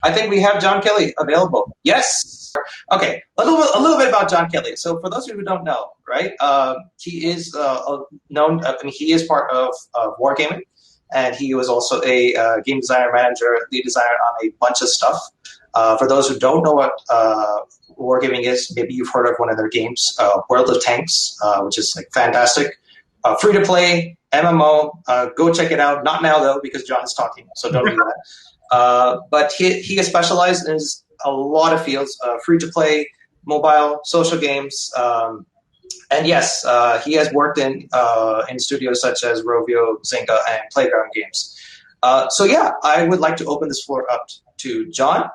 I think we have John Kelly available. Yes. Okay. A little bit about John Kelly. So, for those of you who don't know, right, he is known. I mean, he is part of Wargaming, and he was also a game designer, manager, lead designer on a bunch of stuff. For those who don't know what Wargaming is, maybe you've heard of one of their games, World of Tanks, which is like fantastic, free to play MMO. Go check it out. Not now though, because John is talking, so don't do that. But he is specialized in a lot of fields, free to play, mobile, social games. And yes, he has worked in studios such as Rovio, Zynga, and Playground Games. So yeah, I would like to open this floor up to John.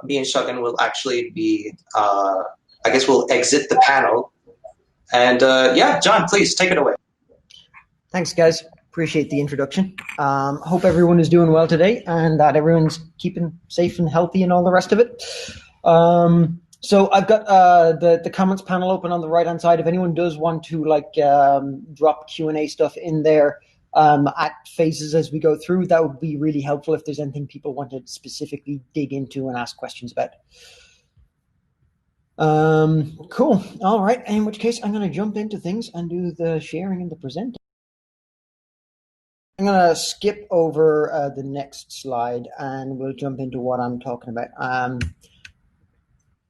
Me and Shuggan will actually be, I guess we'll exit the panel. And yeah, John, please take it away. Thanks, guys. Appreciate the introduction. Hope everyone is doing well today and that everyone's keeping safe and healthy and all the rest of it. So I've got the comments panel open on the right-hand side. If anyone does want to drop Q&A stuff in there at phases as we go through, that would be really helpful if there's anything people want to specifically dig into and ask questions about. Cool. All right. In which case, I'm going to jump into things and do the sharing and the presenting. I'm going to skip over the next slide and we'll jump into what I'm talking about.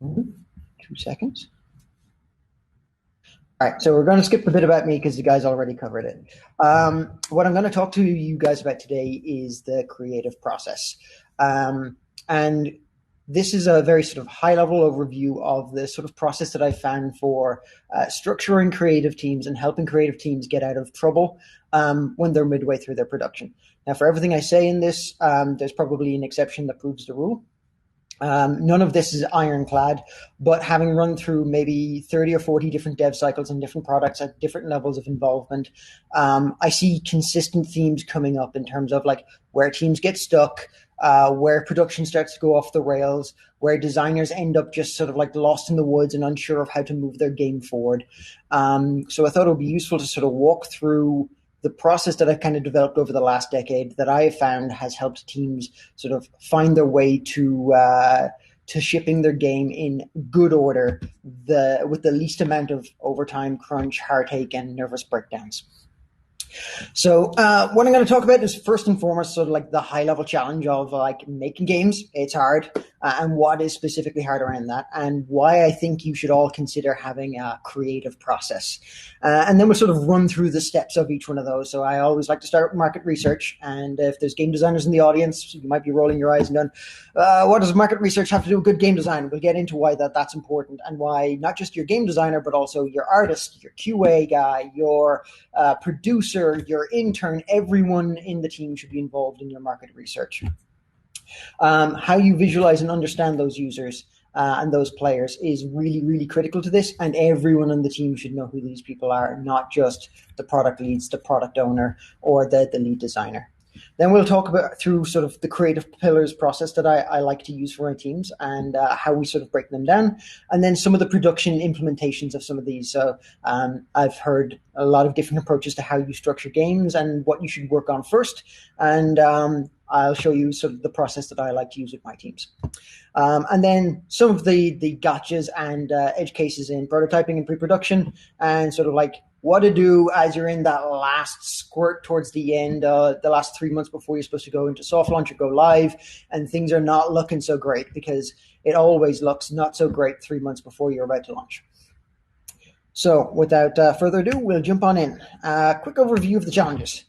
2 seconds. All right, so we're going to skip a bit about me because you guys already covered it. What I'm going to talk to you guys about today is the creative process. And this is a very sort of high-level overview of the sort of process that I found for structuring creative teams and helping creative teams get out of trouble when they're midway through their production. Now, for everything I say in this, there's probably an exception that proves the rule. None of this is ironclad, but having run through maybe 30 or 40 different dev cycles and different products at different levels of involvement, I see consistent themes coming up in terms of like where teams get stuck, where production starts to go off the rails, where designers end up just sort of like lost in the woods and unsure of how to move their game forward. So I thought it would be useful to sort of walk through the process that I've kind of developed over the last decade that I have found has helped teams sort of find their way to shipping their game in good order, with the least amount of overtime, crunch, heartache, and nervous breakdowns. So what I'm going to talk about is first and foremost sort of like the high level challenge of like making games. It's hard, and what is specifically hard around that, and why I think you should all consider having a creative process. And then we'll sort of run through the steps of each one of those. So I always like to start with market research, and if there's game designers in the audience, you might be rolling your eyes and going, what does market research have to do with good game design? We'll get into why that's important, and why not just your game designer, but also your artist, your QA guy, your producer, your intern, everyone in the team should be involved in your market research. How you visualize and understand those users and those players is really, really critical to this, and everyone on the team should know who these people are, not just the product leads, the product owner, or the lead designer. Then we'll talk about through sort of the creative pillars process that I like to use for my teams and how we sort of break them down. And then some of the production implementations of some of these. So I've heard a lot of different approaches to how you structure games and what you should work on first. And I'll show you sort of the process that I like to use with my teams. And then some of the gotchas and edge cases in prototyping and pre-production, and sort of like what to do as you're in that last squirt towards the end, the last 3 months before you're supposed to go into soft launch or go live, and things are not looking so great, because it always looks not so great 3 months before you're about to launch. So without further ado, we'll jump on in. Quick overview of the challenges.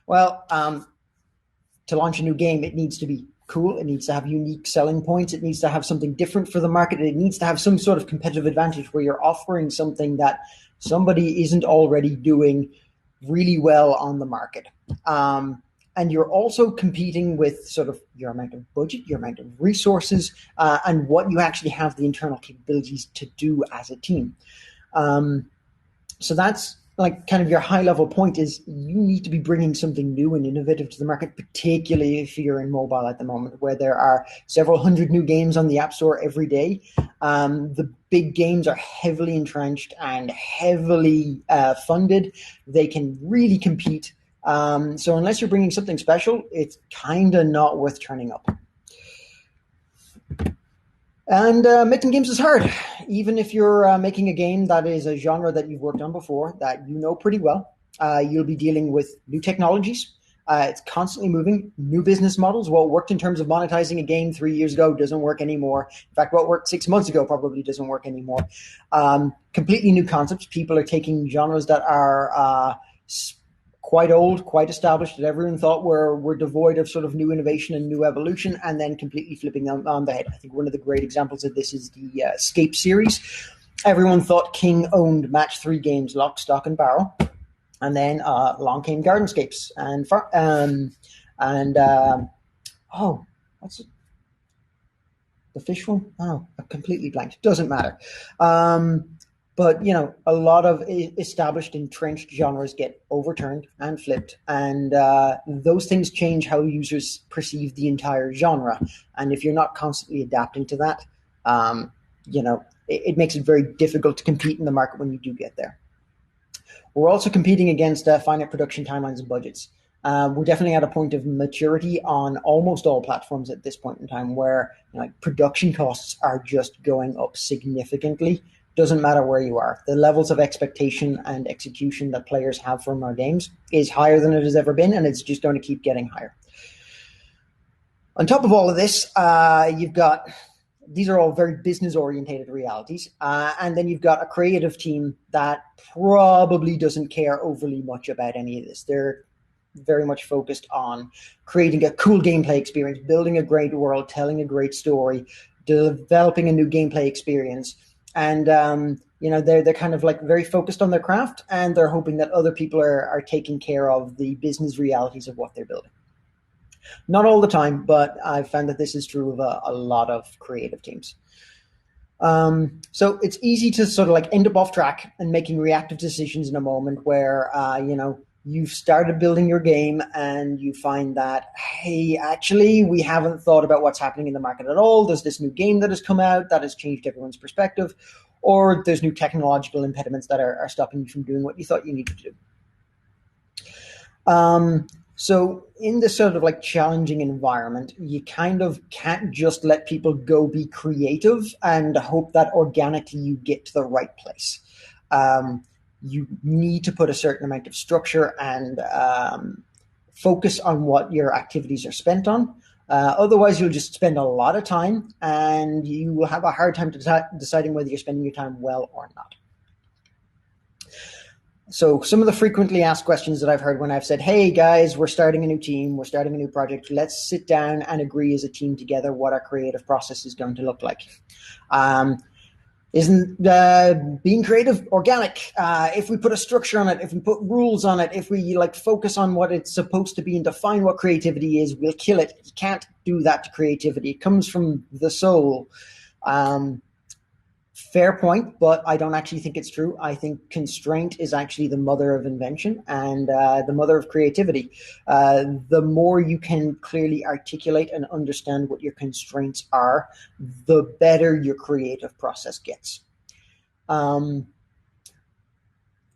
Well, to launch a new game, it needs to be cool. It needs to have unique selling points. It needs to have something different for the market. It needs to have some sort of competitive advantage where you're offering something that somebody isn't already doing really well on the market. And you're also competing with sort of your amount of budget, your amount of resources, and what you actually have the internal capabilities to do as a team. So that's like kind of your high level point, is you need to be bringing something new and innovative to the market, particularly if you're in mobile at the moment, where there are several hundred new games on the App Store every day. The big games are heavily entrenched and heavily funded. They can really compete. So unless you're bringing something special, it's kind of not worth turning up. And making games is hard. Even if you're making a game that is a genre that you've worked on before, that you know pretty well, you'll be dealing with new technologies. It's constantly moving, new business models. What worked in terms of monetizing a game 3 years ago doesn't work anymore. In fact, what worked 6 months ago probably doesn't work anymore. Completely new concepts. People are taking genres that are quite old, quite established, that everyone thought were devoid of sort of new innovation and new evolution, and then completely flipping them on the head. I think one of the great examples of this is the Escape series. Everyone thought King owned match 3 games, Lock, Stock, and Barrel, and then along came Gardenscapes oh, what's it? The fish one? Oh, I completely blanked. Doesn't matter. But, you know, a lot of established, entrenched genres get overturned and flipped. And those things change how users perceive the entire genre. And if you're not constantly adapting to that, you know, it makes it very difficult to compete in the market when you do get there. We're also competing against finite production timelines and budgets. We're definitely at a point of maturity on almost all platforms at this point in time where, you know, like, production costs are just going up significantly. Doesn't matter where you are. The levels of expectation and execution that players have from our games is higher than it has ever been, and it's just going to keep getting higher. On top of all of this, you've got, these are all very business-orientated realities, and then you've got a creative team that probably doesn't care overly much about any of this. They're very much focused on creating a cool gameplay experience, building a great world, telling a great story, developing a new gameplay experience. And, you know, they're kind of like very focused on their craft, and they're hoping that other people are taking care of the business realities of what they're building. Not all the time, but I've found that this is true of a lot of creative teams. So it's easy to sort of like end up off track and making reactive decisions in a moment where, you know, you've started building your game and you find that, hey, actually, we haven't thought about what's happening in the market at all. There's this new game that has come out that has changed everyone's perspective, or there's new technological impediments that are stopping you from doing what you thought you needed to do. So in this sort of like challenging environment, you kind of can't just let people go be creative and hope that organically you get to the right place. You need to put a certain amount of structure and focus on what your activities are spent on. Otherwise, you'll just spend a lot of time and you will have a hard time deciding whether you're spending your time well or not. So some of the frequently asked questions that I've heard when I've said, hey guys, we're starting a new team, we're starting a new project, let's sit down and agree as a team together what our creative process is going to look like. Isn't being creative organic? If we put a structure on it, if we put rules on it, if we like focus on what it's supposed to be and define what creativity is, we'll kill it. You can't do that to creativity. It comes from the soul. Fair point, but I don't actually think it's true. I think constraint is actually the mother of invention and the mother of creativity. The more you can clearly articulate and understand what your constraints are, the better your creative process gets.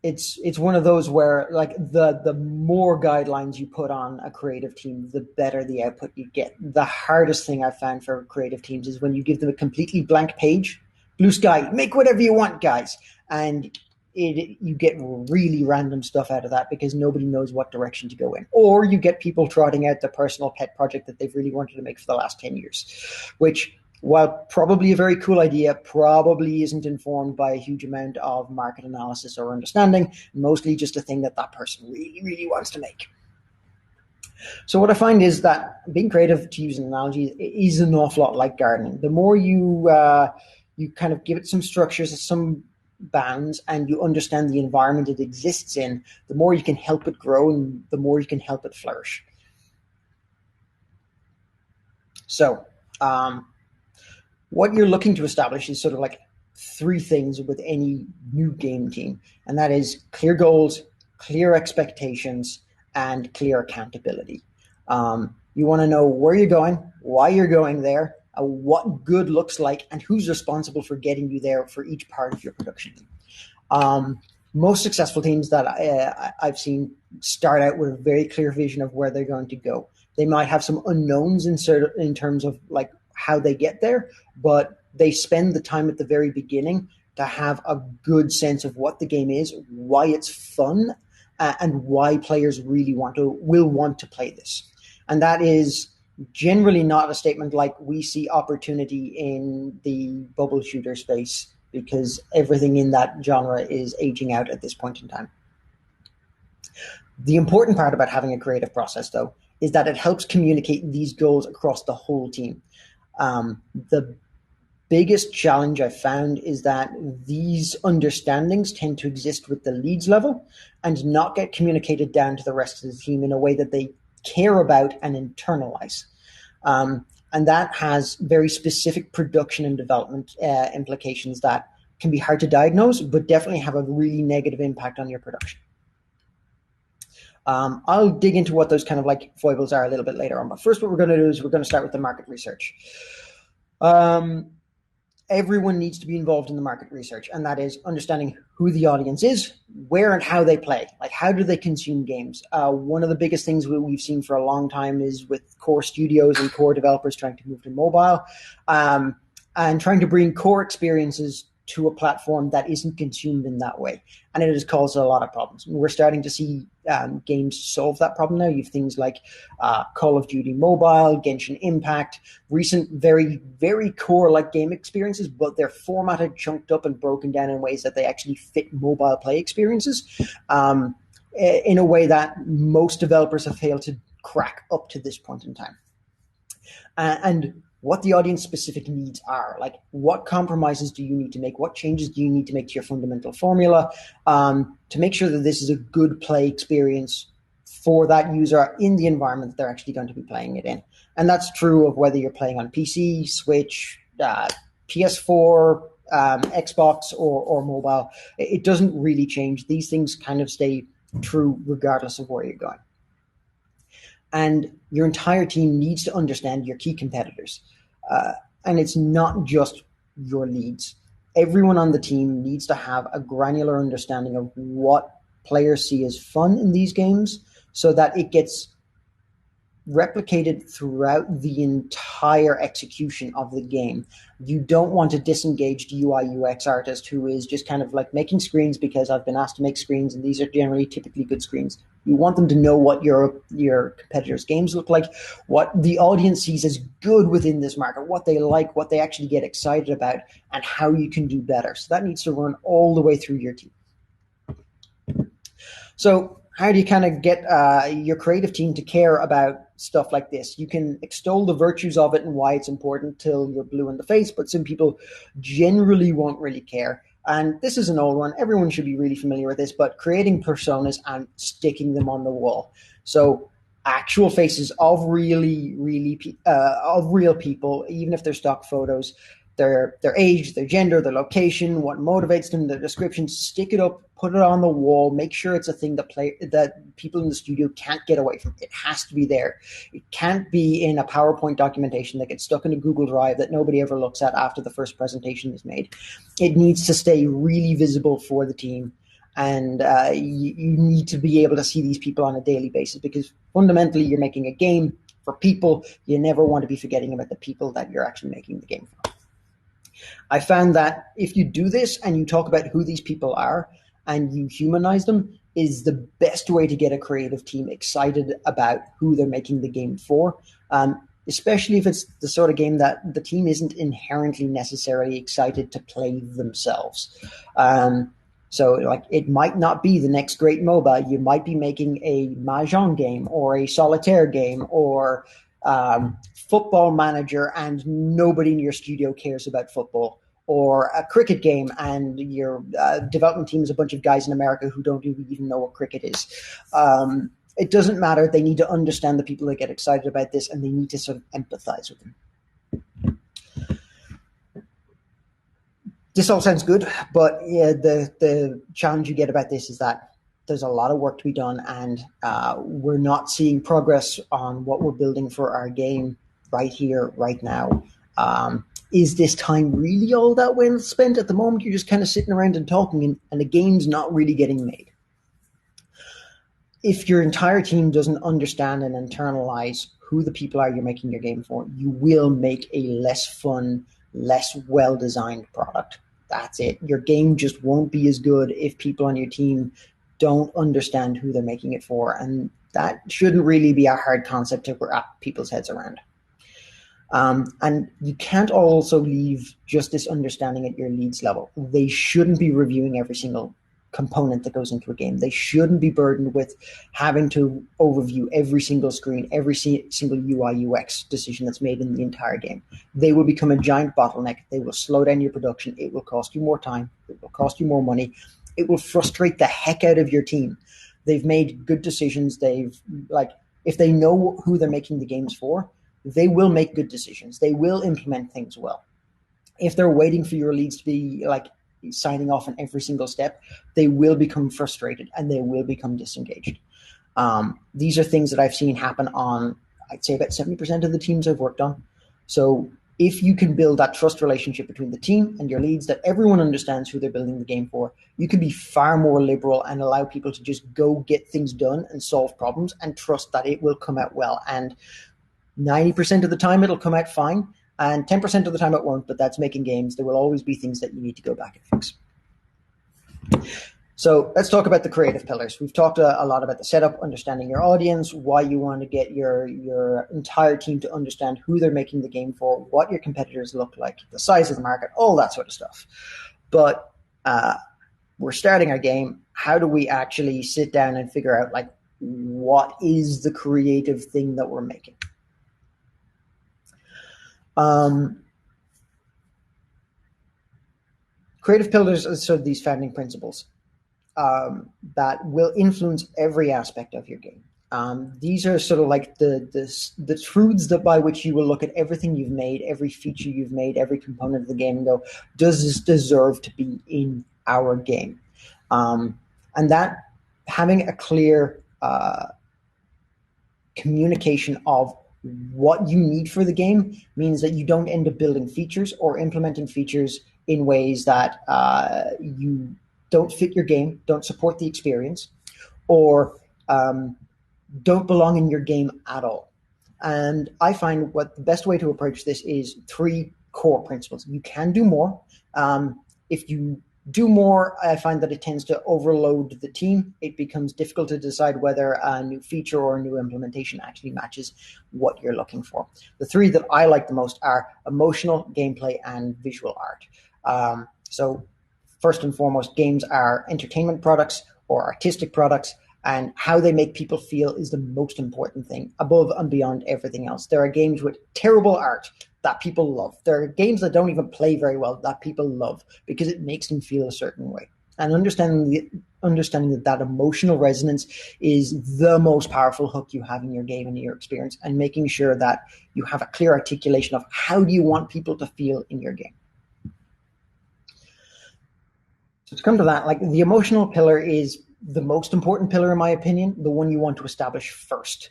It's one of those where like the more guidelines you put on a creative team, the better the output you get. The hardest thing I've found for creative teams is when you give them a completely blank page. Blue sky, make whatever you want, guys. And you get really random stuff out of that because nobody knows what direction to go in. Or you get people trotting out their personal pet project that they've really wanted to make for the last 10 years, which, while probably a very cool idea, probably isn't informed by a huge amount of market analysis or understanding, mostly just a thing that person really, really wants to make. So what I find is that being creative, to use an analogy, is an awful lot like gardening. The more you kind of give it some structures, some bounds, and you understand the environment it exists in, the more you can help it grow and the more you can help it flourish. So what you're looking to establish is sort of like 3 things with any new game team, and that is clear goals, clear expectations, and clear accountability. You want to know where you're going, why you're going there, what good looks like, and who's responsible for getting you there for each part of your production team. Most successful teams that I've seen start out with a very clear vision of where they're going to go. They might have some unknowns in terms of like how they get there, but they spend the time at the very beginning to have a good sense of what the game is, why it's fun, and why players will want to play this. And that is generally not a statement like we see opportunity in the bubble shooter space, because everything in that genre is aging out at this point in time. The important part about having a creative process, though, is that it helps communicate these goals across the whole team. The biggest challenge I've found is that these understandings tend to exist with the leads level and not get communicated down to the rest of the team in a way that they care about and internalize. And that has very specific production and development implications that can be hard to diagnose, but definitely have a really negative impact on your production. I'll dig into what those kind of like foibles are a little bit later on. But first, what we're going to do is we're going to start with the market research. Everyone needs to be involved in the market research, and that is understanding who the audience is, where and how they play, like how do they consume games. One of the biggest things we've seen for a long time is with core studios and core developers trying to move to mobile, and trying to bring core experiences to a platform that isn't consumed in that way. And it has caused a lot of problems. We're starting to see games solve that problem now. You have things like Call of Duty Mobile, Genshin Impact, recent very, very core-like game experiences, but they're formatted, chunked up, and broken down in ways that they actually fit mobile play experiences in a way that most developers have failed to crack up to this point in time. And what the audience-specific needs are. Like, what compromises do you need to make? What changes do you need to make to your fundamental formula to make sure that this is a good play experience for that user in the environment that they're actually going to be playing it in? And that's true of whether you're playing on PC, Switch, PS4, Xbox, or mobile. It doesn't really change. These things kind of stay true regardless of where you're going. And your entire team needs to understand your key competitors. And it's not just your leads. Everyone on the team needs to have a granular understanding of what players see as fun in these games so that it gets replicated throughout the entire execution of the game. You don't want a disengaged UI UX artist who is just kind of like making screens because I've been asked to make screens and these are generally typically good screens. You want them to know what your competitors' games look like, what the audience sees as good within this market, what they like, what they actually get excited about, and how you can do better. So that needs to run all the way through your team. So how do you kind of get your creative team to care about stuff like this? You can extol the virtues of it and why it's important till you're blue in the face, but some people generally won't really care. And this is an old one. Everyone should be really familiar with this, but creating personas and sticking them on the wall. So actual faces of real people, even if they're stock photos, their age, their gender, their location, what motivates them, their description, stick it up, put it on the wall, make sure it's a thing that people in the studio can't get away from. It has to be there. It can't be in a PowerPoint documentation that gets stuck in a Google Drive that nobody ever looks at after the first presentation is made. It needs to stay really visible for the team. And you need to be able to see these people on a daily basis because fundamentally you're making a game for people. You never want to be forgetting about the people that you're actually making the game for. I found that if you do this and you talk about who these people are and you humanize them, is the best way to get a creative team excited about who they're making the game for, especially if it's the sort of game that the team isn't inherently necessarily excited to play themselves. So like it might not be the next great MOBA. You might be making a Mahjong game or a solitaire game or Football Manager and nobody in your studio cares about football, or a cricket game and your development team is a bunch of guys in America who don't even know what cricket is. It doesn't matter. They need to understand the people that get excited about this and they need to sort of empathize with them. This all sounds good, but yeah, the challenge you get about this is that there's a lot of work to be done and we're not seeing progress on what we're building for our game right here, right now. Is this time really all that well spent? At the moment, you're just kind of sitting around and talking and the game's not really getting made. If your entire team doesn't understand and internalize who the people are you're making your game for, you will make a less fun less well-designed product. That's it. Your game just won't be as good if people on your team don't understand who they're making it for, and that shouldn't really be a hard concept to wrap people's heads around. And you can't also leave just this understanding at your leads level. They shouldn't be reviewing every single component that goes into a game. They shouldn't be burdened with having to overview every single screen, every single UI UX decision that's made in the entire game. They will become a giant bottleneck. They will slow down your production. It will cost you more time. It will cost you more money. It will frustrate the heck out of your team. They've made good decisions. If they know who they're making the games for, they will make good decisions. They will implement things well. If they're waiting for your leads to be signing off on every single step, they will become frustrated and they will become disengaged. These are things that I've seen happen on, I'd say, about 70% of the teams I've worked on. So if you can build that trust relationship between the team and your leads, that everyone understands who they're building the game for, you can be far more liberal and allow people to just go get things done and solve problems and trust that it will come out well. And 90% of the time it'll come out fine, and 10% of the time it won't, but that's making games. There will always be things that you need to go back and fix. So let's talk about the creative pillars. We've talked a lot about the setup, understanding your audience, why you want to get your entire team to understand who they're making the game for, what your competitors look like, the size of the market, all that sort of stuff. But we're starting our game. How do we actually sit down and figure out what is the creative thing that we're making? Creative pillars are sort of these founding principles that will influence every aspect of your game. These are sort of like the truths that by which you will look at everything you've made, every feature you've made, every component of the game, and go, does this deserve to be in our game? And that having a clear communication of what you need for the game means that you don't end up building features or implementing features in ways that you don't fit your game, don't support the experience, or don't belong in your game at all. And I find what the best way to approach this is 3 core principles. You can do more. If you do more, I find that it tends to overload the team. It becomes difficult to decide whether a new feature or a new implementation actually matches what you're looking for. The 3 that I like the most are emotional, gameplay, and visual art. So first and foremost, games are entertainment products or artistic products, and how they make people feel is the most important thing, above and beyond everything else. There are games with terrible art that people love. There are games that don't even play very well that people love because it makes them feel a certain way. And understanding that emotional resonance is the most powerful hook you have in your game and in your experience, and making sure that you have a clear articulation of how do you want people to feel in your game. So to come to that, the emotional pillar is the most important pillar, in my opinion, the one you want to establish first.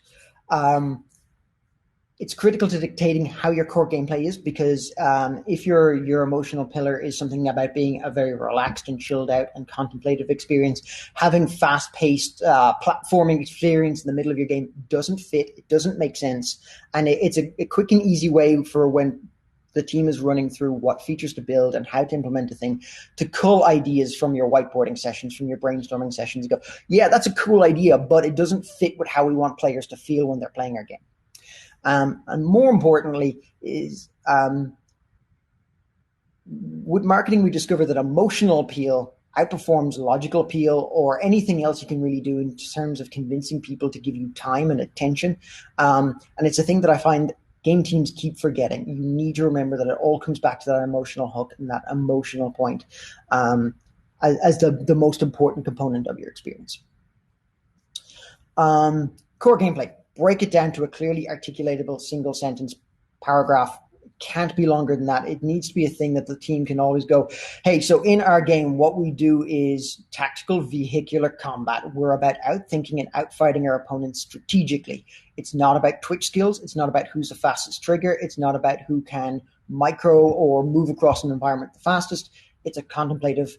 It's critical to dictating how your core gameplay is, because if your emotional pillar is something about being a very relaxed and chilled out and contemplative experience, having fast-paced platforming experience in the middle of your game doesn't fit, it doesn't make sense, and it's a quick and easy way for when the team is running through what features to build and how to implement a thing, to cull ideas from your whiteboarding sessions, from your brainstorming sessions, and go, yeah, that's a cool idea, but it doesn't fit with how we want players to feel when they're playing our game. And more importantly is with marketing, we discover that emotional appeal outperforms logical appeal or anything else you can really do in terms of convincing people to give you time and attention. And it's a thing that I find game teams keep forgetting. You need to remember that it all comes back to that emotional hook and that emotional point as the most important component of your experience. Core gameplay. Break it down to a clearly articulatable single sentence paragraph. It can't be longer than that. It needs to be a thing that the team can always go, hey, so in our game, what we do is tactical vehicular combat. We're about outthinking and outfighting our opponents strategically. It's not about twitch skills. It's not about who's the fastest trigger. It's not about who can micro or move across an environment the fastest. It's a contemplative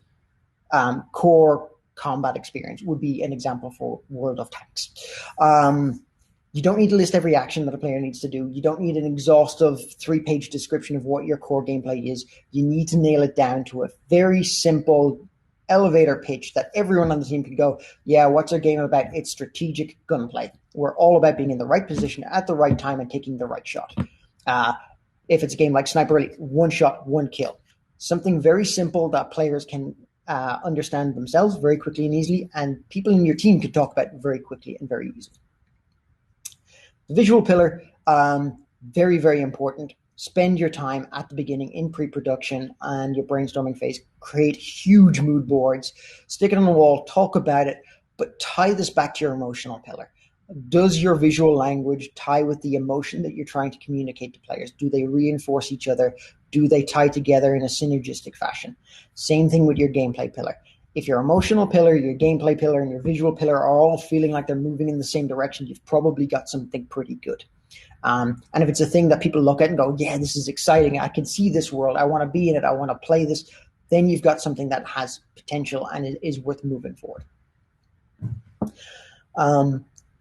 core combat experience would be an example for World of Tanks. You don't need to list every action that a player needs to do. You don't need an exhaustive 3-page description of what your core gameplay is. You need to nail it down to a very simple elevator pitch that everyone on the team can go, yeah, what's our game about? It's strategic gunplay. We're all about being in the right position at the right time and taking the right shot. If it's a game like Sniper Elite, 1 shot, 1 kill. Something very simple that players can understand themselves very quickly and easily, and people in your team can talk about very quickly and very easily. The visual pillar, very, very important. Spend your time at the beginning in pre-production and your brainstorming phase. Create huge mood boards, stick it on the wall, talk about it, but tie this back to your emotional pillar. Does your visual language tie with the emotion that you're trying to communicate to players? Do they reinforce each other? Do they tie together in a synergistic fashion? Same thing with your gameplay pillar. If your emotional pillar, your gameplay pillar, and your visual pillar are all feeling like they're moving in the same direction, you've probably got something pretty good. And if it's a thing that people look at and go, yeah, this is exciting, I can see this world, I want to be in it, I want to play this, then you've got something that has potential and is worth moving forward.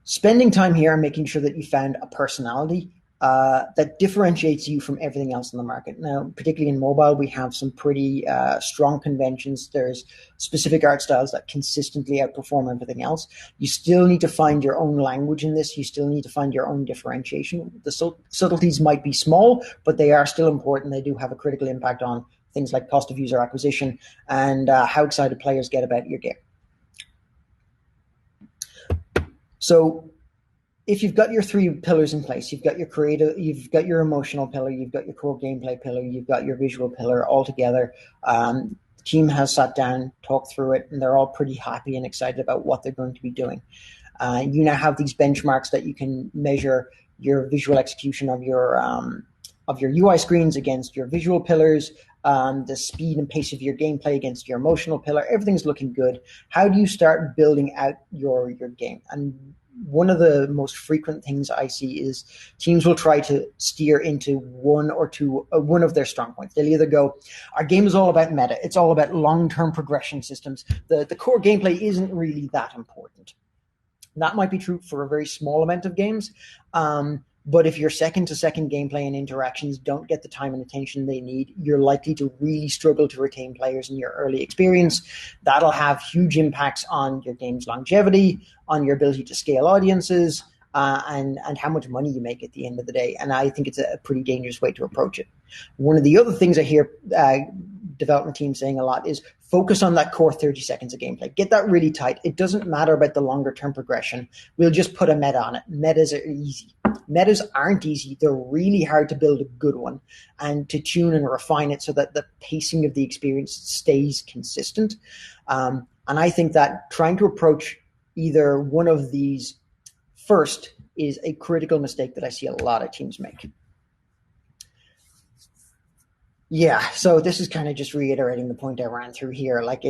Spending time here and making sure that you found a personality that differentiates you from everything else in the market. Now, particularly in mobile, we have some pretty strong conventions. There's specific art styles that consistently outperform everything else. You still need to find your own language in this. You still need to find your own differentiation. The subtleties might be small, but they are still important. They do have a critical impact on things like cost of user acquisition and how excited players get about your game. So if you've got your 3 pillars in place, you've got your creative, you've got your emotional pillar, you've got your core gameplay pillar, you've got your visual pillar all together. The team has sat down, talked through it, and they're all pretty happy and excited about what they're going to be doing. You now have these benchmarks that you can measure your visual execution of your UI screens against your visual pillars, the speed and pace of your gameplay against your emotional pillar. Everything's looking good. How do you start building out your game? And one of the most frequent things I see is teams will try to steer into one of their strong points. They'll either go, our game is all about meta. It's all about long-term progression systems. The core gameplay isn't really that important. That might be true for a very small amount of games. But if your second-to-second gameplay and interactions don't get the time and attention they need, you're likely to really struggle to retain players in your early experience. That'll have huge impacts on your game's longevity, on your ability to scale audiences, and how much money you make at the end of the day. And I think it's a pretty dangerous way to approach it. One of the other things I hear development teams saying a lot is focus on that core 30 seconds of gameplay. Get that really tight. It doesn't matter about the longer term progression. We'll just put a meta on it. Metas are easy. Metas aren't easy. They're really hard to build a good one and to tune and refine it so that the pacing of the experience stays consistent. And I think that trying to approach either one of these first is a critical mistake that I see a lot of teams make. Yeah, so this is kind of just reiterating the point I ran through here. Like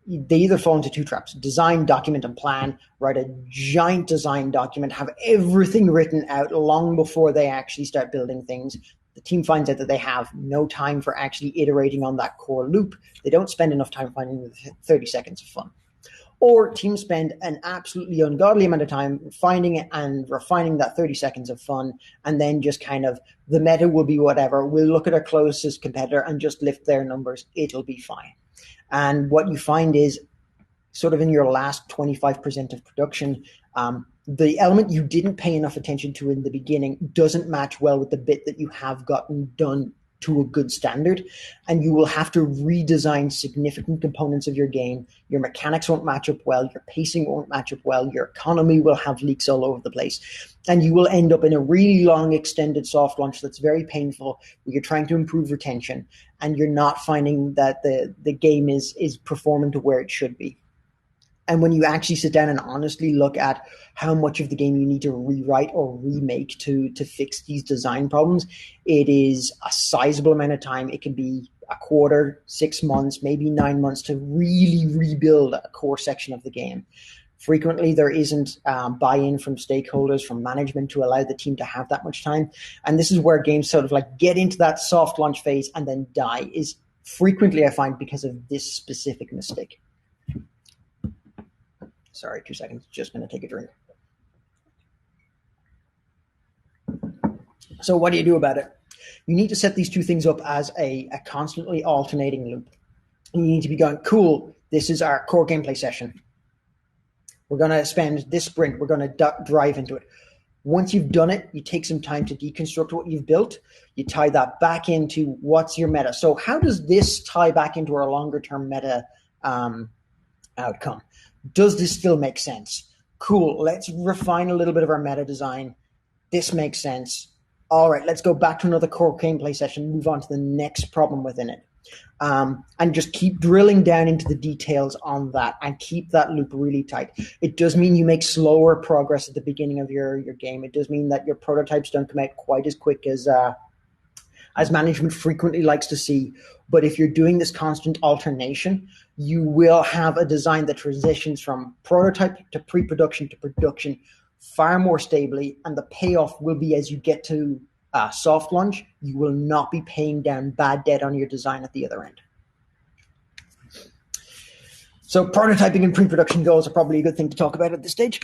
they either fall into 2 traps: design, document, and plan. Write a giant design document, have everything written out long before they actually start building things. The team finds out that they have no time for actually iterating on that core loop. They don't spend enough time finding the 30 seconds of fun. Or teams spend an absolutely ungodly amount of time finding it and refining that 30 seconds of fun, and then just kind of the meta will be whatever. We'll look at our closest competitor and just lift their numbers. It'll be fine. And what you find is sort of in your last 25% of production, the element you didn't pay enough attention to in the beginning doesn't match well with the bit that you have gotten done to a good standard, and you will have to redesign significant components of your game. Your mechanics won't match up well, your pacing won't match up well, your economy will have leaks all over the place, and you will end up in a really long extended soft launch that's very painful, where you're trying to improve retention and you're not finding that the game is performing to where it should be. And when you actually sit down and honestly look at how much of the game you need to rewrite or remake to fix these design problems, it is a sizable amount of time. It can be a quarter, 6 months, maybe 9 months to really rebuild a core section of the game. Frequently, there isn't buy-in from stakeholders, from management to allow the team to have that much time. And this is where games sort of like get into that soft launch phase and then die, is frequently, I find, because of this specific mistake. Sorry, 2 seconds. Just going to take a drink. So what do you do about it? You need to set these two things up as a constantly alternating loop. And you need to be going, cool, this is our core gameplay session. We're going to spend this sprint, we're going to drive into it. Once you've done it, you take some time to deconstruct what you've built. You tie that back into what's your meta. So how does this tie back into our longer term meta outcome? Does this still make sense? Cool, let's refine a little bit of our meta design. This makes sense. All right, let's go back to another core gameplay session, move on to the next problem within it. And just keep drilling down into the details on that and keep that loop really tight. It does mean you make slower progress at the beginning of your game. It does mean that your prototypes don't come out quite as quick as management frequently likes to see. But if you're doing this constant alternation, you will have a design that transitions from prototype to pre-production to production far more stably, and the payoff will be as you get to soft launch, you will not be paying down bad debt on your design at the other end. So prototyping and pre-production goals are probably a good thing to talk about at this stage.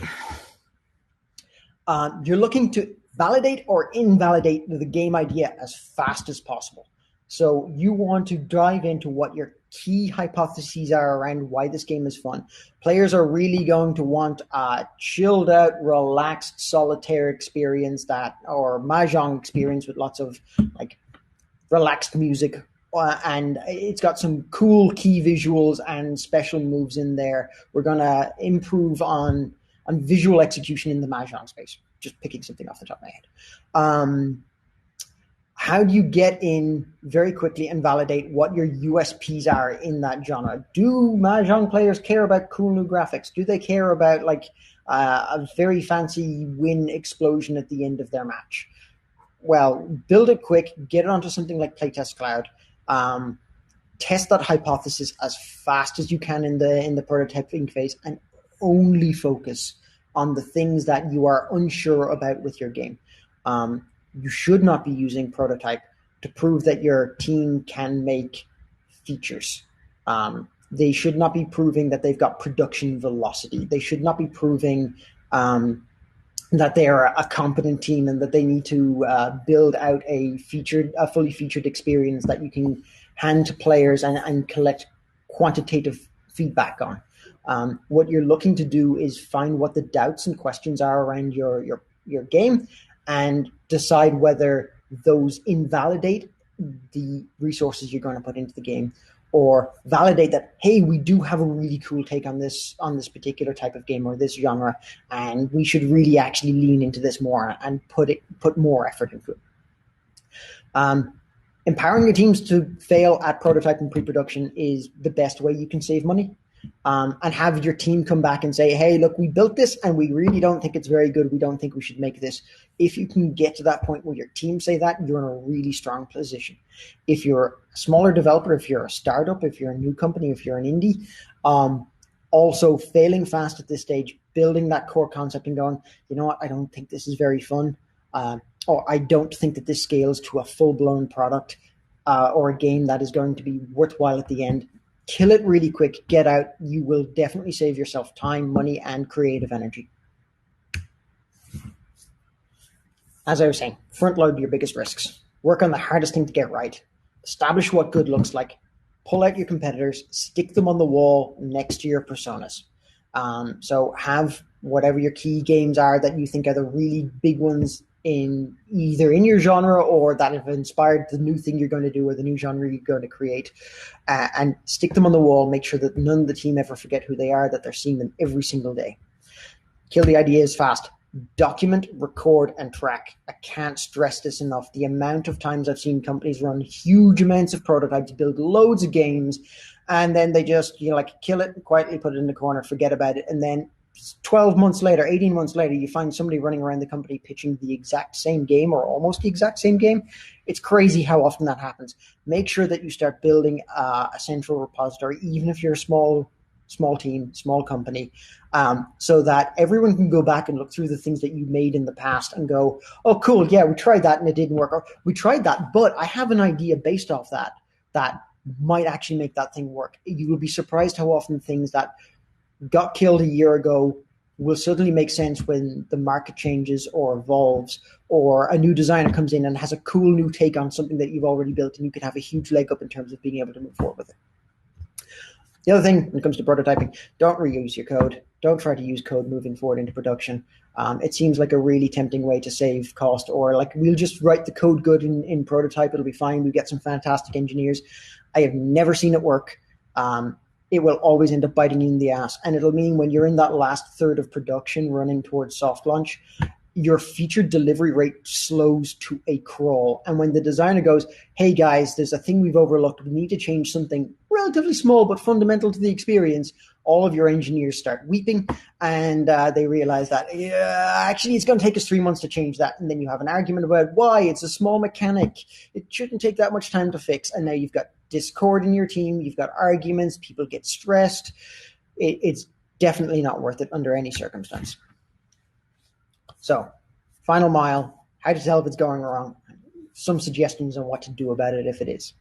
You're looking to validate or invalidate the game idea as fast as possible. So you want to dive into what your key hypotheses are around why this game is fun. Players are really going to want a chilled out, relaxed, solitaire experience or mahjong experience with lots of like relaxed music. And it's got some cool key visuals and special moves in there. We're going to improve on visual execution in the mahjong space. Just picking something off the top of my head. How do you get in very quickly and validate what your USPs are in that genre? Do mahjong players care about cool new graphics? Do they care about like a very fancy win explosion at the end of their match? Well, build it quick, get it onto something like Playtest Cloud. Test that hypothesis as fast as you can in the prototyping phase, and only focus on the things that you are unsure about with your game. You should not be using prototype to prove that your team can make features. They should not be proving that they've got production velocity. They should not be proving that they are a competent team and that they need to build out a fully featured experience that you can hand to players and collect quantitative feedback on. What you're looking to do is find what the doubts and questions are around your game and decide whether those invalidate the resources you're going to put into the game, or validate that, hey, we do have a really cool take on this particular type of game or this genre, and we should really actually lean into this more and put more effort into it. Empowering your teams to fail at prototype and pre-production is the best way you can save money. And have your team come back and say, hey, look, we built this and we really don't think it's very good. We don't think we should make this. If you can get to that point where your team say that, you're in a really strong position. If you're a smaller developer, if you're a startup, if you're a new company, if you're an indie, also failing fast at this stage, building that core concept and going, you know what, I don't think this is very fun. Or I don't think that this scales to a full-blown product or a game that is going to be worthwhile at the end. Kill it really quick, get out. You will definitely save yourself time, money, and creative energy. As I was saying, front load your biggest risks. Work on the hardest thing to get right. Establish what good looks like. Pull out your competitors, stick them on the wall next to your personas. So have whatever your key games are that you think are the really big ones in either in your genre or that have inspired the new thing you're going to do or the new genre you're going to create, and stick them on the wall. Make sure that none of the team ever forget who they are, that they're seeing them every single day. Kill the ideas fast. Document, record, and track. I can't stress this enough. The amount of times I've seen companies run huge amounts of prototypes, build loads of games, and then they just kill it, quietly put it in the corner, forget about it, and then 12 months later, 18 months later, you find somebody running around the company pitching the exact same game or almost the exact same game. It's crazy how often that happens. Make sure that you start building a central repository, even if you're a small team, small company, so that everyone can go back and look through the things that you made in the past and go, oh, cool, yeah, we tried that and it didn't work. Or we tried that, but I have an idea based off that might actually make that thing work. You will be surprised how often things that got killed a year ago will suddenly make sense when the market changes or evolves, or a new designer comes in and has a cool new take on something that you've already built, and you can have a huge leg up in terms of being able to move forward with it. The other thing when it comes to prototyping, don't reuse your code. Don't try to use code moving forward into production. It seems like a really tempting way to save cost, or like, we'll just write the code good in prototype. It'll be fine. We get some fantastic engineers. I have never seen it work. It will always end up biting you in the ass. And it'll mean when you're in that last third of production running towards soft launch, your feature delivery rate slows to a crawl. And when the designer goes, hey guys, there's a thing we've overlooked, we need to change something relatively small but fundamental to the experience, all of your engineers start weeping, and they realize that, actually it's going to take us 3 months to change that. And then you have an argument about why. It's a small mechanic. It shouldn't take that much time to fix. And now you've got discord in your team. You've got arguments. People get stressed. It's definitely not worth it under any circumstance. So, final mile, how to tell if it's going wrong. Some suggestions on what to do about it if it is.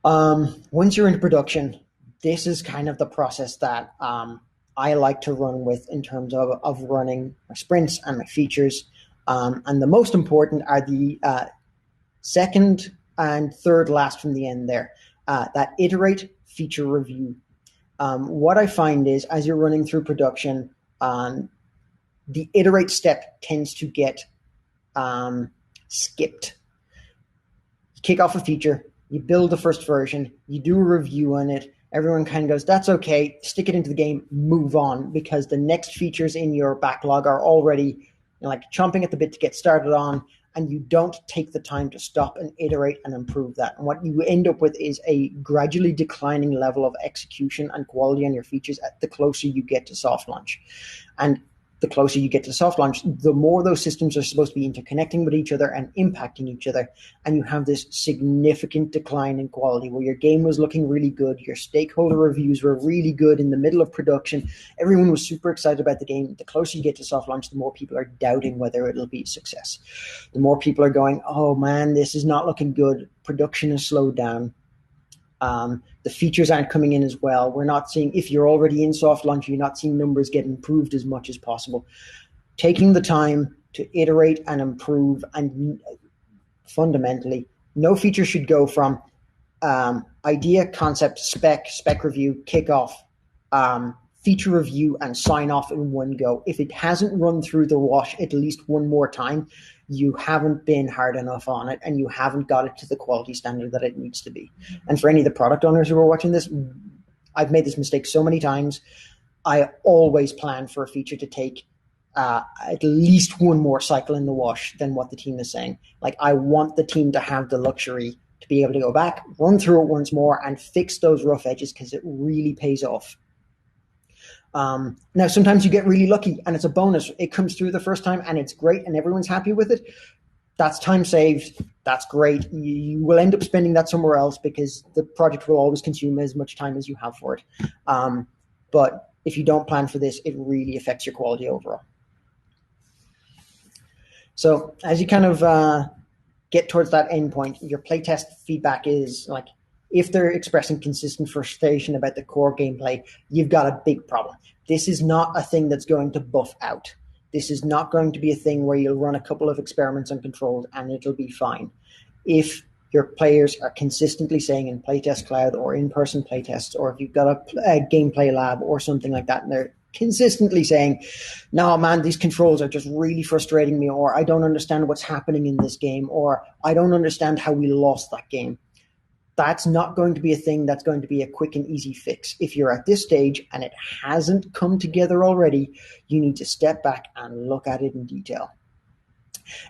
Once you're into production, this is kind of the process that I like to run with in terms of running my sprints and my features. And the most important are the second and third last from the end there. That iterate, feature, review. What I find is, as you're running through production, the iterate step tends to get skipped. You kick off a feature, you build the first version, you do a review on it, everyone kind of goes, that's okay, stick it into the game, move on, because the next features in your backlog are already like chomping at the bit to get started on, and you don't take the time to stop and iterate and improve that. And what you end up with is a gradually declining level of execution and quality on your features at the closer you get to soft launch. And the closer you get to soft launch, the more those systems are supposed to be interconnecting with each other and impacting each other. And you have this significant decline in quality where your game was looking really good. Your stakeholder reviews were really good in the middle of production. Everyone was super excited about the game. The closer you get to soft launch, the more people are doubting whether it'll be a success. The more people are going, oh man, this is not looking good. Production has slowed down. The features aren't coming in as well. We're not seeing, if you're already in soft launch, you're not seeing numbers get improved as much as possible. Taking the time to iterate and improve, and fundamentally, no feature should go from idea, concept, spec review, kickoff, feature review, and sign off in one go. If it hasn't run through the wash at least one more time, you haven't been hard enough on it, and you haven't got it to the quality standard that it needs to be. And for any of the product owners who are watching this, I've made this mistake so many times. I always plan for a feature to take at least one more cycle in the wash than what the team is saying. Like, I want the team to have the luxury to be able to go back, run through it once more, and fix those rough edges, because it really pays off. Now, sometimes you get really lucky and it's a bonus. It comes through the first time and it's great and everyone's happy with it. That's time saved. That's great. You will end up spending that somewhere else, because the project will always consume as much time as you have for it. But if you don't plan for this, it really affects your quality overall. So as you kind of get towards that end point, your playtest feedback is like, if they're expressing consistent frustration about the core gameplay, you've got a big problem. This is not a thing that's going to buff out. This is not going to be a thing where you'll run a couple of experiments on controls and it'll be fine. If your players are consistently saying in Playtest Cloud or in-person playtests, or if you've got a gameplay lab or something like that, and they're consistently saying, no, man, these controls are just really frustrating me, or I don't understand what's happening in this game, or I don't understand how we lost that game. That's not going to be a thing that's going to be a quick and easy fix. If you're at this stage and it hasn't come together already, you need to step back and look at it in detail.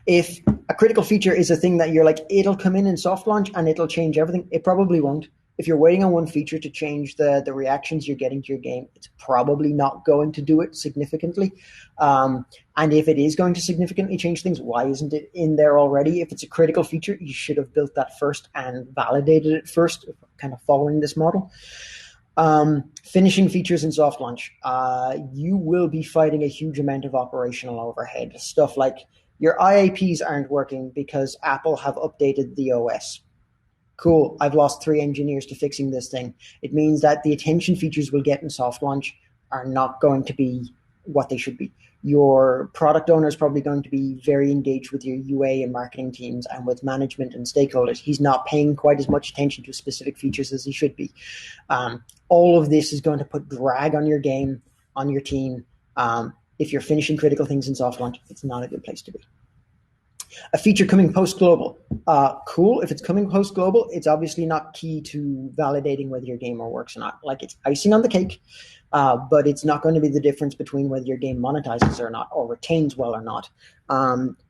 If a critical feature is a thing that you're like, it'll come in soft launch and it'll change everything, it probably won't. If you're waiting on one feature to change the reactions you're getting to your game, it's probably not going to do it significantly. And if it is going to significantly change things, why isn't it in there already? If it's a critical feature, you should have built that first and validated it first, kind of following this model. Finishing features in soft launch. You will be fighting a huge amount of operational overhead. Stuff like your IAPs aren't working because Apple have updated the OS. Cool, I've lost 3 engineers to fixing this thing. It means that the attention features we'll get in soft launch are not going to be what they should be. Your product owner is probably going to be very engaged with your UA and marketing teams and with management and stakeholders. He's not paying quite as much attention to specific features as he should be. All of this is going to put drag on your game, on your team. If you're finishing critical things in soft launch, it's not a good place to be. A feature coming post-global. Cool. If it's coming post-global, it's obviously not key to validating whether your game works or not. Like, it's icing on the cake, but it's not going to be the difference between whether your game monetizes or not, or retains well or not.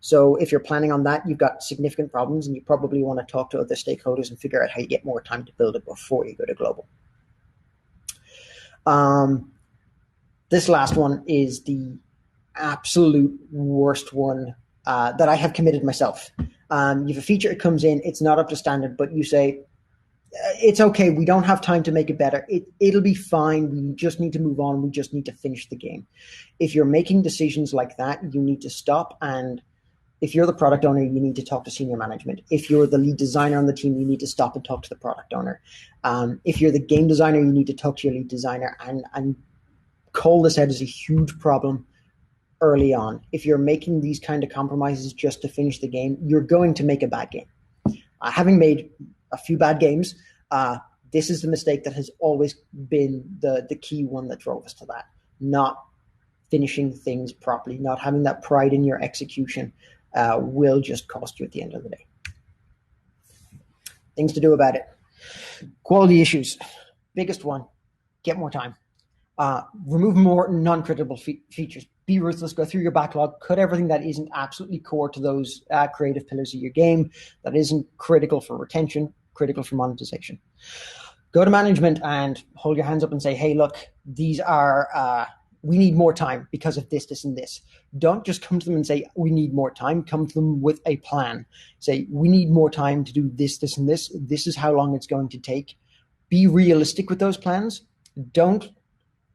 So if you're planning on that, you've got significant problems, and you probably want to talk to other stakeholders and figure out how you get more time to build it before you go to global. This last one is the absolute worst one that I have committed myself. You have a feature, it comes in, it's not up to standard, but you say, it's okay, we don't have time to make it better. It'll be fine, we just need to move on, we just need to finish the game. If you're making decisions like that, you need to stop, and if you're the product owner, you need to talk to senior management. If you're the lead designer on the team, you need to stop and talk to the product owner. If you're the game designer, you need to talk to your lead designer and call this out as a huge problem early on. If you're making these kind of compromises just to finish the game, you're going to make a bad game. Having made a few bad games, this is the mistake that has always been the key one that drove us to that. Not finishing things properly, not having that pride in your execution will just cost you at the end of the day. Things to do about it. Quality issues. Biggest one, get more time. Remove more non-critical features. Be ruthless, go through your backlog, cut everything that isn't absolutely core to those creative pillars of your game, that isn't critical for retention, critical for monetization. Go to management and hold your hands up and say, hey, look, these are, we need more time because of this, this, and this. Don't just come to them and say, we need more time. Come to them with a plan. Say, we need more time to do this, this, and this. This is how long it's going to take. Be realistic with those plans. Don't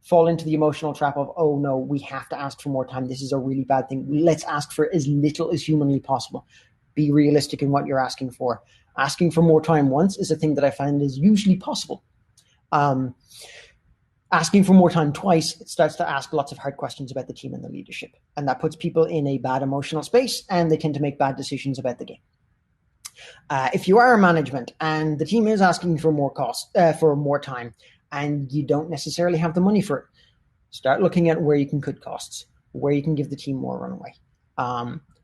fall into the emotional trap of, oh no, we have to ask for more time. This is a really bad thing. Let's ask for as little as humanly possible. Be realistic in what you're asking for. Asking for more time once is a thing that I find is usually possible. Asking for more time twice, it starts to ask lots of hard questions about the team and the leadership. And that puts people in a bad emotional space, and they tend to make bad decisions about the game. If you are a management and the team is asking for more time, and you don't necessarily have the money for it, start looking at where you can cut costs, where you can give the team more runway.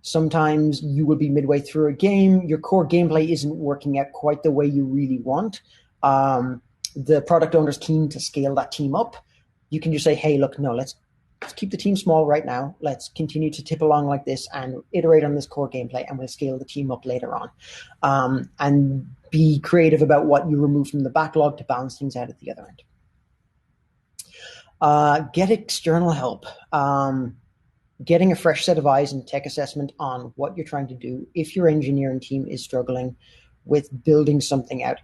Sometimes you will be midway through a game, your core gameplay isn't working out quite the way you really want. The product owner's keen to scale that team up. You can just say, hey, look, no, let's keep the team small right now. Let's continue to tip along like this and iterate on this core gameplay, and we'll scale the team up later on. And be creative about what you remove from the backlog to balance things out at the other end. Get external help. Getting a fresh set of eyes and tech assessment on what you're trying to do. If your engineering team is struggling with building something out,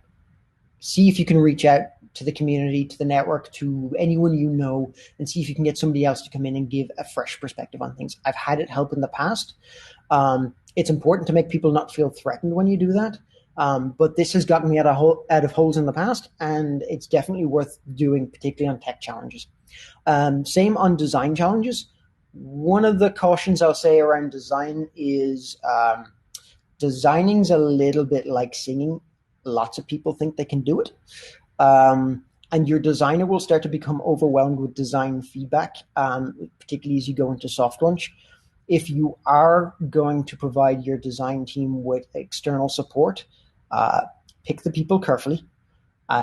see if you can reach out to the community, to the network, to anyone you know, and see if you can get somebody else to come in and give a fresh perspective on things. I've had it help in the past. It's important to make people not feel threatened when you do that. But this has gotten me out of holes in the past, and it's definitely worth doing, particularly on tech challenges. Same on design challenges. One of the cautions I'll say around design is designing's a little bit like singing. Lots of people think they can do it. And your designer will start to become overwhelmed with design feedback, particularly as you go into soft launch. If you are going to provide your design team with external support, pick the people carefully,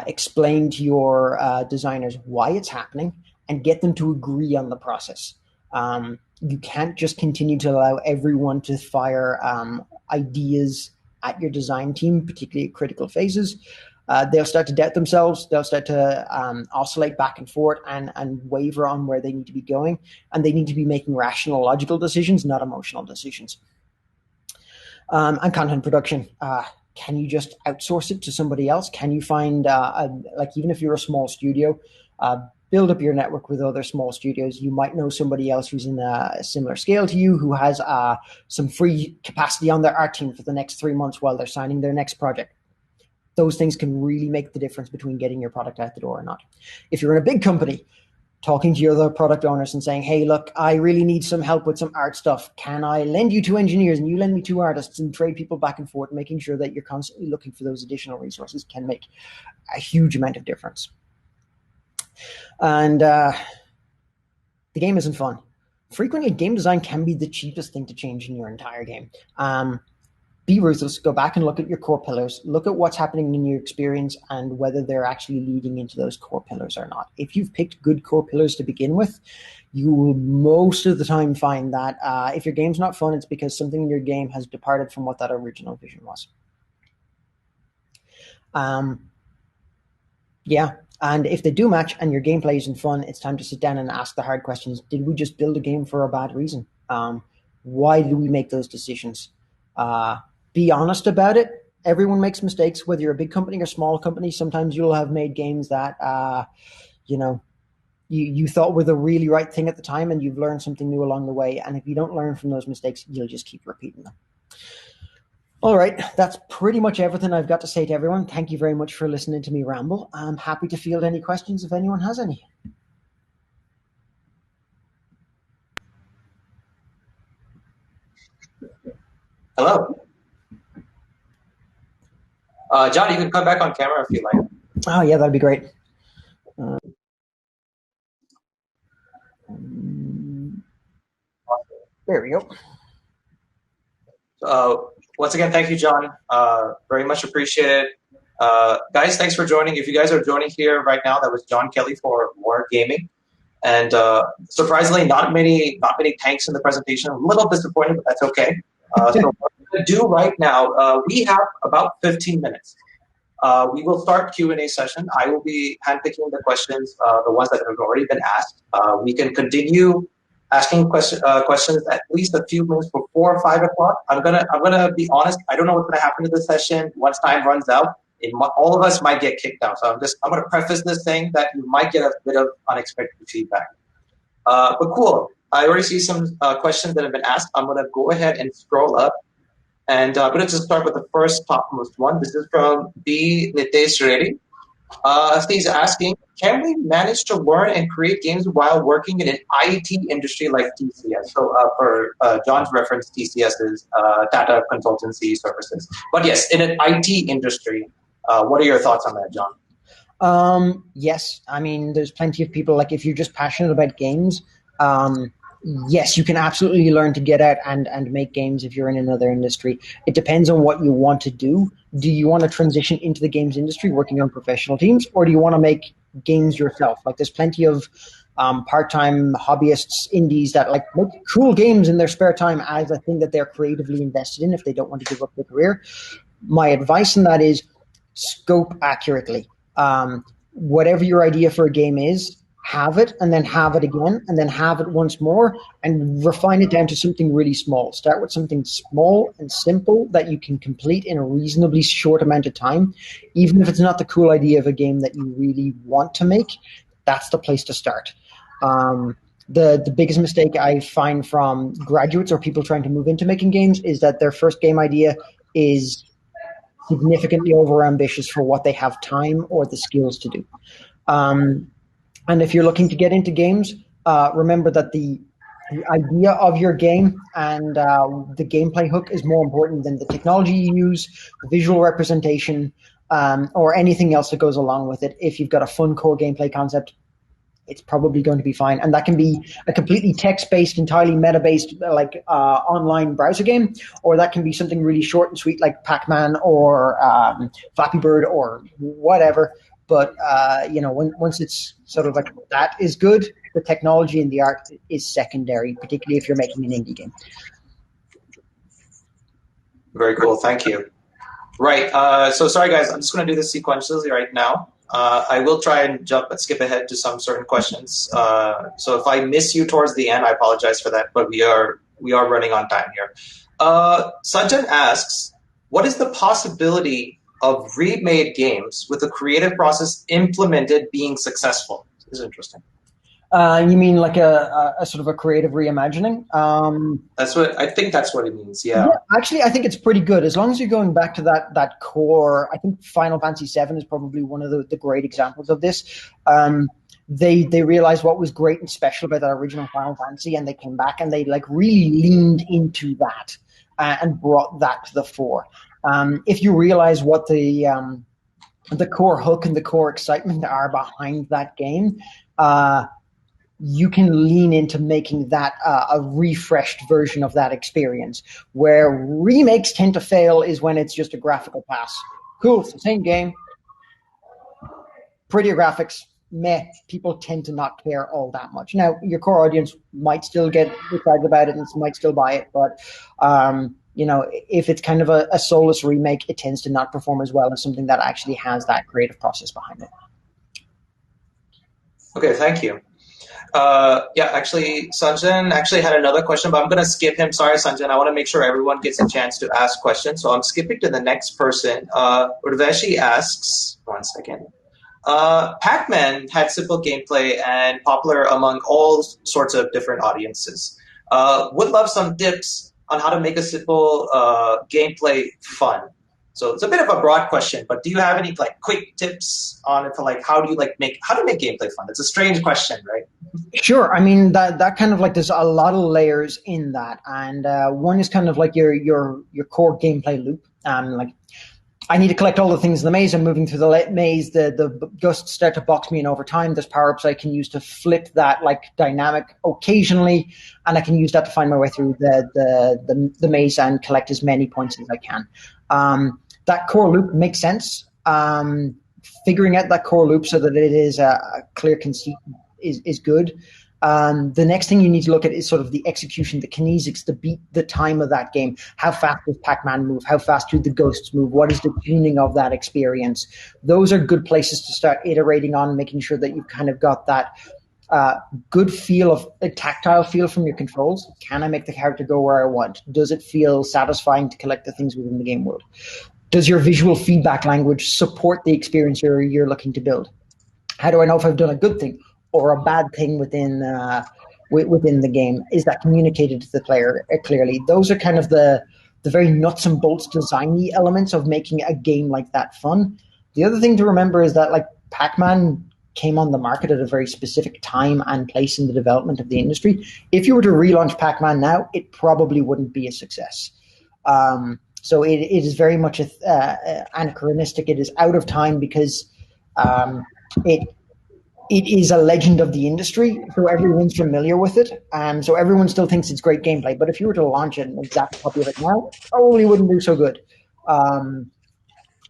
explain to your designers why it's happening, and get them to agree on the process. You can't just continue to allow everyone to fire ideas at your design team, particularly at critical phases. They'll start to doubt themselves. They'll start to oscillate back and forth and waver on where they need to be going. And they need to be making rational, logical decisions, not emotional decisions. And content production. Can you just outsource it to somebody else? Can you find, even if you're a small studio, build up your network with other small studios. You might know somebody else who's in a similar scale to you, who has some free capacity on their art team for the next 3 months while they're signing their next project. Those things can really make the difference between getting your product out the door or not. If you're in a big company, talking to your other product owners and saying, hey, look, I really need some help with some art stuff. Can I lend you 2 engineers and you lend me 2 artists, and trade people back and forth, making sure that you're constantly looking for those additional resources can make a huge amount of difference. And the game isn't fun. Frequently, game design can be the cheapest thing to change in your entire game. Be ruthless, go back and look at your core pillars, look at what's happening in your experience and whether they're actually leading into those core pillars or not. If you've picked good core pillars to begin with, you will most of the time find that if your game's not fun, it's because something in your game has departed from what that original vision was. Yeah, and if they do match and your gameplay isn't fun, it's time to sit down and ask the hard questions. Did we just build a game for a bad reason? Why did we make those decisions? Be honest about it. Everyone makes mistakes, whether you're a big company or small company. Sometimes you'll have made games that, you thought were the really right thing at the time, and you've learned something new along the way. And if you don't learn from those mistakes, you'll just keep repeating them. All right, that's pretty much everything I've got to say to everyone. Thank you very much for listening to me ramble. I'm happy to field any questions if anyone has any. Hello. John, you can come back on camera if you like. Oh, yeah, that'd be great. There we go. Once again, thank you, John. Very much appreciated. Guys, thanks for joining. If you guys are joining here right now, that was John Kelly for Wargaming. And surprisingly, not many tanks in the presentation. I'm a little disappointed, but that's okay. So what we're going to do right now, we have about 15 minutes. We will start Q&A session. I will be handpicking the questions, the ones that have already been asked. We can continue asking questions at least a few minutes before 5 o'clock. I'm gonna be honest. I don't know what's gonna happen to this session once time runs out. All of us might get kicked out. So I'm gonna preface this saying that you might get a bit of unexpected feedback. But cool. I already see some questions that have been asked. I'm gonna go ahead and scroll up. And I'm going to just start with the first topmost one. This is from B. Nitesh Reddy. He's asking, can we manage to learn and create games while working in an IT industry like TCS? So for John's reference, TCS is Tata Consultancy Services. But yes, in an IT industry, what are your thoughts on that, John? Yes. I mean, there's plenty of people, like if you're just passionate about games, yes, you can absolutely learn to get out and make games if you're in another industry. It depends on what you want to do. Do you want to transition into the games industry working on professional teams, or do you want to make games yourself? Like there's plenty of part-time hobbyists, indies that like make cool games in their spare time as a thing that they're creatively invested in if they don't want to give up their career. My advice on that is scope accurately. Whatever your idea for a game is, have it and then have it again and then have it once more and refine it down to something really small. Start with something small and simple that you can complete in a reasonably short amount of time. Even if it's not the cool idea of a game that you really want to make, that's the place to start. The biggest mistake I find from graduates or people trying to move into making games is that their first game idea is significantly overambitious for what they have time or the skills to do. And if you're looking to get into games, remember that the idea of your game and the gameplay hook is more important than the technology you use, the visual representation, or anything else that goes along with it. If you've got a fun core gameplay concept, it's probably going to be fine. And that can be a completely text-based, entirely meta-based, like online browser game, or that can be something really short and sweet like Pac-Man or Flappy Bird or whatever. But, once it's sort of like that is good, the technology and the art is secondary, particularly if you're making an indie game. Very cool. Thank you. Right. So sorry, guys. I'm just going to do this sequentially right now. I will try and skip ahead to some certain questions. So if I miss you towards the end, I apologize for that. But we are running on time here. Sajjan asks, what is the possibility of remade games with the creative process implemented being successful? This is interesting. You mean like a sort of a creative reimagining? That's what it means. Yeah. Actually, I think it's pretty good as long as you're going back to that core. I think Final Fantasy VII is probably one of the great examples of this. they realized what was great and special about that original Final Fantasy, and they came back and they like really leaned into that and brought that to the fore. If you realize what the core hook and the core excitement are behind that game, you can lean into making that a refreshed version of that experience. Where remakes tend to fail is when it's just a graphical pass. Cool, it's the same game, prettier graphics, meh. People tend to not care all that much. Now, your core audience might still get excited about it and might still buy it, but if it's kind of a soulless remake, it tends to not perform as well as something that actually has that creative process behind it. Okay, thank you. Actually, Sanjan actually had another question, but I'm going to skip him. Sorry, Sanjan. I want to make sure everyone gets a chance to ask questions. So I'm skipping to the next person. Urvashi asks, one second. Pac-Man had simple gameplay and popular among all sorts of different audiences. Would love some tips on how to make a simple gameplay fun. So it's a bit of a broad question, but do you have any like quick tips on it for like how to make gameplay fun? It's a strange question, right? Sure. I mean that kind of like there's a lot of layers in that, and one is kind of like your core gameplay loop. Like I need to collect all the things in the maze. I'm moving through the maze. The ghosts start to box me in over time. There's power-ups I can use to flip that like dynamic occasionally, and I can use that to find my way through the maze and collect as many points as I can. That core loop makes sense. Figuring out that core loop so that it is a clear conceit is good. The next thing you need to look at is sort of the execution, the kinesics, to beat the time of that game. How fast does Pac-Man move? How fast do the ghosts move? What is the tuning of that experience? Those are good places to start iterating on, making sure that you've kind of got that good feel of a tactile feel from your controls. Can I make the character go where I want? Does it feel satisfying to collect the things within the game world? Does your visual feedback language support the experience you're looking to build? How do I know if I've done a good thing or a bad thing within the game? Is that communicated to the player clearly? Those are kind of the very nuts and bolts designy elements of making a game like that fun. The other thing to remember is that like Pac-Man came on the market at a very specific time and place in the development of the industry. If you were to relaunch Pac-Man now, it probably wouldn't be a success. So it is very much anachronistic. It is out of time because it is a legend of the industry, so everyone's familiar with it, and so everyone still thinks it's great gameplay. But if you were to launch an exact copy of it now, probably wouldn't do so good.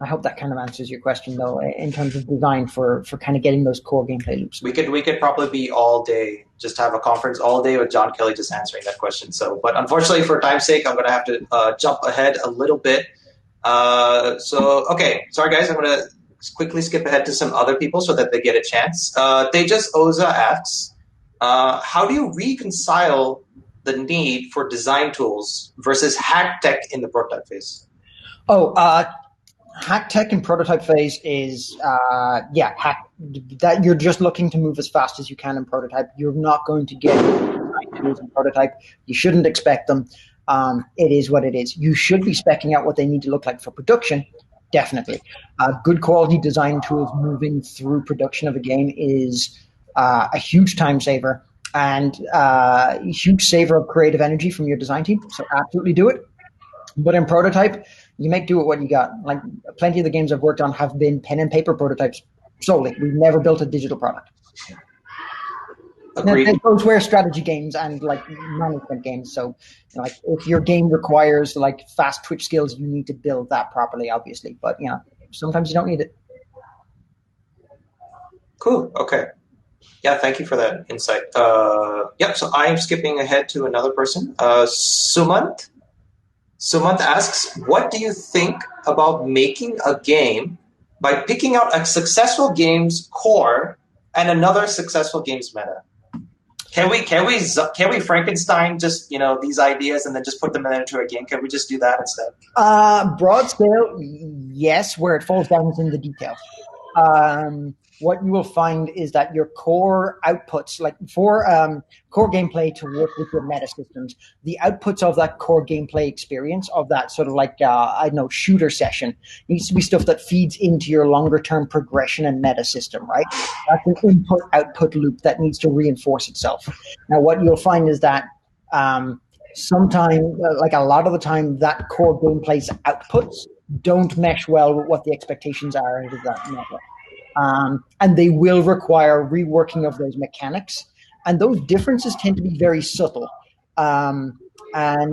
I hope that kind of answers your question, though, in terms of design for kind of getting those core gameplay loops. We could probably be all day, just have a conference all day with John Kelly just answering that question. So, but unfortunately, for time's sake, I'm going to have to jump ahead a little bit. Okay, sorry guys, I'm going to quickly skip ahead to some other people so that they get a chance. Tejas Oza asks, how do you reconcile the need for design tools versus hack tech in the prototype phase? Hack tech in prototype phase is hack that you're just looking to move as fast as you can in prototype. You're not going to get design tools in prototype. You shouldn't expect them. It is what it is. You should be speccing out what they need to look like for production. Definitely. Good quality design tools moving through production of a game is a huge time saver and a huge saver of creative energy from your design team. So absolutely do it. But in prototype, you make do with what you got. Like plenty of the games I've worked on have been pen and paper prototypes solely. We've never built a digital product. Agreed. Those were strategy games and like management games. So, like if your game requires like fast twitch skills, you need to build that properly, obviously. But sometimes you don't need it. Cool. Okay. Yeah. Thank you for that insight. So I'm skipping ahead to another person. Sumant. Sumant asks, what do you think about making a game by picking out a successful game's core and another successful game's meta? Can we Frankenstein just these ideas and then just put them into a game? Can we just do that instead? Broad scale, yes. Where it falls down is in the details. what you will find is that your core outputs, like for core gameplay to work with your meta systems, the outputs of that core gameplay experience, of that sort of like, I don't know, shooter session, needs to be stuff that feeds into your longer term progression and meta system, right? That's an input output loop that needs to reinforce itself. Now, what you'll find is that sometimes, like a lot of the time, that core gameplay's outputs don't mesh well with what the expectations are out of that meta. And they will require reworking of those mechanics. And those differences tend to be very subtle. And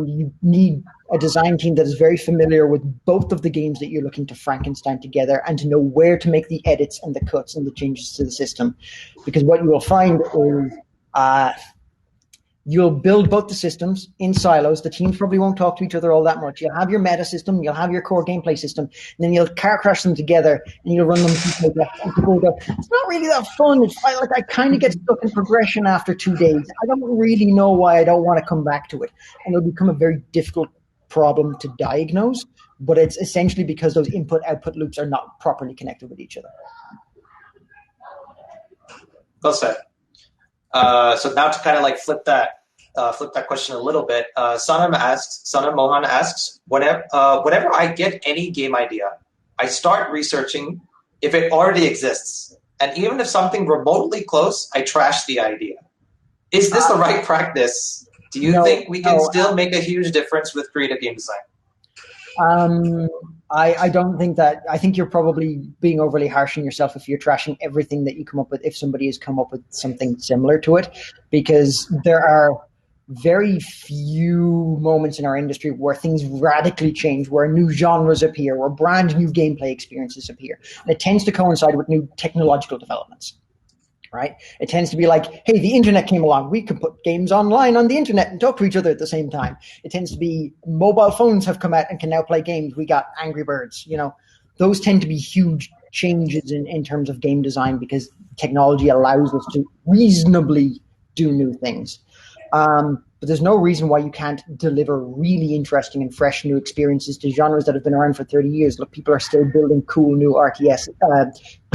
you need a design team that is very familiar with both of the games that you're looking to Frankenstein together, and to know where to make the edits and the cuts and the changes to the system. Because what you will find is you'll build both the systems in silos. The teams probably won't talk to each other all that much. You'll have your meta system, you'll have your core gameplay system, and then you'll car crash them together, and you'll run them. And people will go, it's not really that fun. I kind of get stuck in progression after 2 days. I don't really know why I don't want to come back to it. And it'll become a very difficult problem to diagnose, but it's essentially because those input-output loops are not properly connected with each other. Well said. So now to kind of like flip that question a little bit, Sanam Mohan asks, whenever I get any game idea, I start researching if it already exists, and even if something remotely close, I trash the idea. Is this the right practice? Do you think we can still make a huge difference with creative game design? I don't think that. I think you're probably being overly harsh on yourself if you're trashing everything that you come up with, if somebody has come up with something similar to it, because there are very few moments in our industry where things radically change, where new genres appear, where brand new gameplay experiences appear. And it tends to coincide with new technological developments. Right? It tends to be like, hey, the internet came along. We could put games online on the internet and talk to each other at the same time. It tends to be mobile phones have come out and can now play games. We got Angry Birds. Those tend to be huge changes in terms of game design, because technology allows us to reasonably do new things. But there's no reason why you can't deliver really interesting and fresh new experiences to genres that have been around for 30 years. Look, people are still building cool new RTS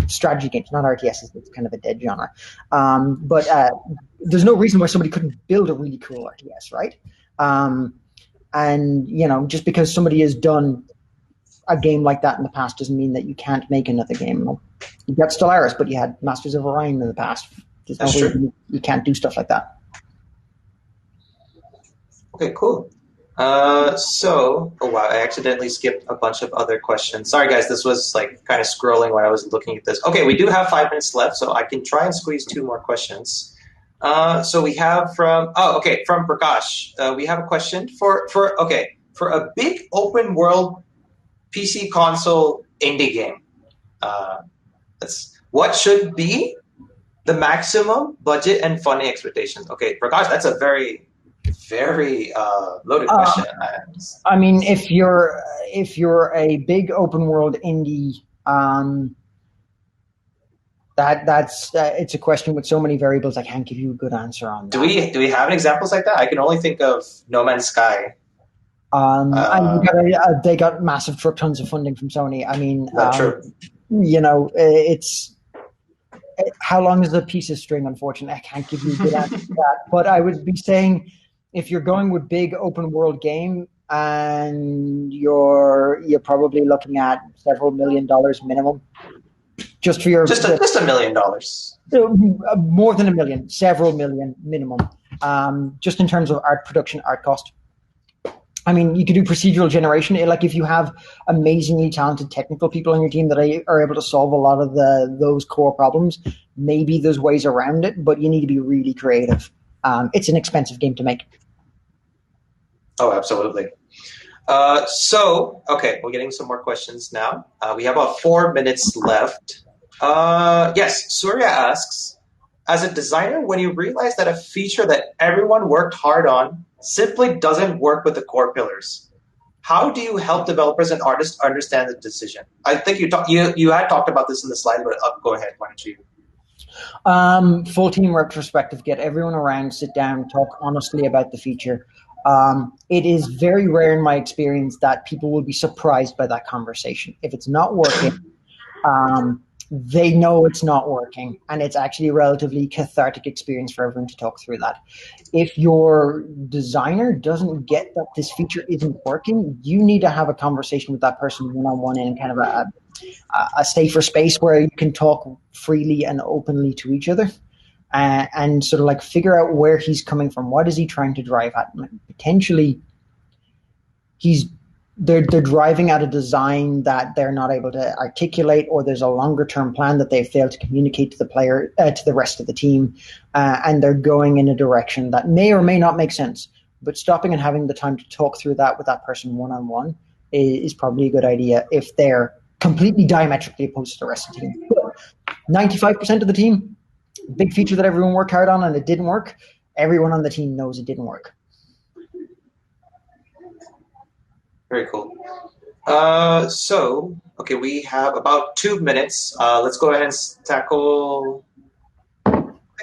strategy games, not RTSs. It's kind of a dead genre. But there's no reason why somebody couldn't build a really cool RTS, right? And just because somebody has done a game like that in the past doesn't mean that you can't make another game. You got Stellaris, but you had Masters of Orion in the past. There's no reason you can't do stuff like that. Okay, cool. Oh wow, I accidentally skipped a bunch of other questions. Sorry guys, this was like kind of scrolling when I was looking at this. Okay, we do have 5 minutes left, so I can try and squeeze 2 more questions. So we have from Prakash. We have a question for a big open world PC console indie game. What should be the maximum budget and funding expectations? Okay, Prakash, that's a very loaded question. I mean, if you're a big open world indie, that's it's a question with so many variables. I can't give you a good answer on that. Do we have examples like that? I can only think of No Man's Sky. They got massive truck tons of funding from Sony. I mean, true. How long is a piece of string? Unfortunately, I can't give you a good answer to that. But I would be saying, if you're going with big open world game, and you're probably looking at several $1 million minimum, just for your just $1 million. More than $1 million, several million minimum, just in terms of art production, art cost. I mean, you could do procedural generation. Like, if you have amazingly talented technical people on your team that are able to solve a lot of those core problems, maybe there's ways around it, but you need to be really creative. It's an expensive game to make. Oh, absolutely. We're getting some more questions now. We have about 4 minutes left. Yes, Surya asks, as a designer, when you realize that a feature that everyone worked hard on simply doesn't work with the core pillars, how do you help developers and artists understand the decision? I think you had talked about this in the slide, but go ahead. Why don't you? Full team retrospective, get everyone around, sit down, talk honestly about the feature. It is very rare in my experience that people will be surprised by that conversation. If it's not working, they know it's not working, and it's actually a relatively cathartic experience for everyone to talk through that. If your designer doesn't get that this feature isn't working, you need to have a conversation with that person one-on-one in kind of a safer space where you can talk freely and openly to each other, and sort of like figure out where he's coming from. What is he trying to drive at? Potentially, they're driving at a design that they're not able to articulate, or there's a longer term plan that they failed to communicate to the player, to the rest of the team, and they're going in a direction that may or may not make sense. But stopping and having the time to talk through that with that person one on one is probably a good idea if they're completely diametrically opposed to the rest of the team. 95% of the team, big feature that everyone worked hard on and it didn't work. Everyone on the team knows it didn't work. Very cool. Okay, we have about 2 minutes. Let's go ahead and tackle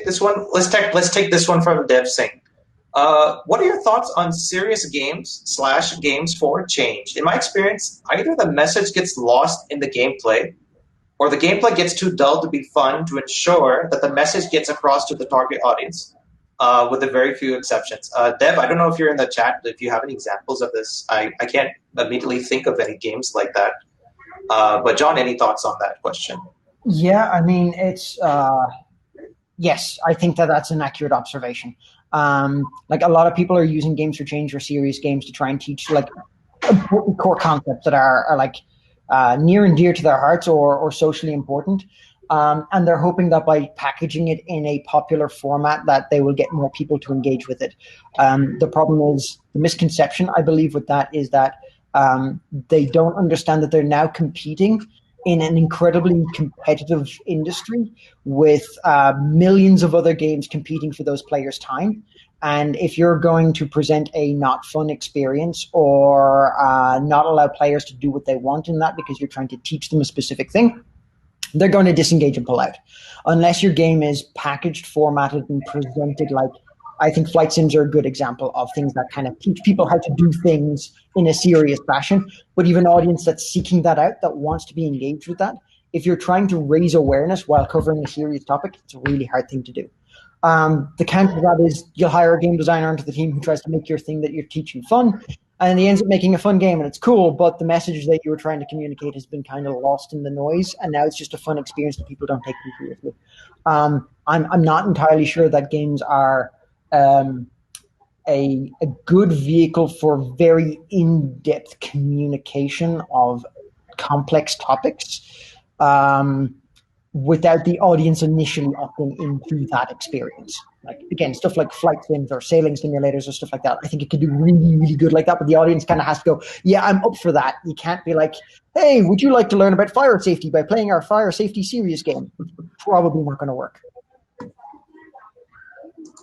this one. Let's take this one from Dev Singh. What are your thoughts on serious games / games for change? In my experience, either the message gets lost in the gameplay, or the gameplay gets too dull to be fun to ensure that the message gets across to the target audience, with a very few exceptions. Dev, I don't know if you're in the chat, if you have any examples of this. I can't immediately think of any games like that. But John, any thoughts on that question? Yeah, I mean, it's yes, I think that's an accurate observation. Like a lot of people are using games for change or serious games to try and teach like important core concepts that are like near and dear to their hearts or socially important. And they're hoping that by packaging it in a popular format that they will get more people to engage with it. The problem is, the misconception, I believe, with that is that they don't understand that they're now competing in an incredibly competitive industry with millions of other games competing for those players' time. And if you're going to present a not fun experience or not allow players to do what they want in that because you're trying to teach them a specific thing, they're going to disengage and pull out. Unless your game is packaged, formatted, and presented like, I think flight sims are a good example of things that kind of teach people how to do things in a serious fashion. But even an audience that's seeking that out, that wants to be engaged with that, if you're trying to raise awareness while covering a serious topic, it's a really hard thing to do. The counter to that is you'll hire a game designer onto the team who tries to make your thing that you're teaching fun, and he ends up making a fun game, and it's cool, but the message that you were trying to communicate has been kind of lost in the noise, and now it's just a fun experience that people don't take too seriously. I'm not entirely sure that games are a good vehicle for very in-depth communication of complex topics without the audience initially opting into that experience. Like, again, stuff like flight sims or sailing simulators or stuff like that, I think it could do really, really good like that, but the audience kind of has to go, yeah, I'm up for that. You can't be like, hey, would you like to learn about fire safety by playing our fire safety serious game? It's probably not going to work.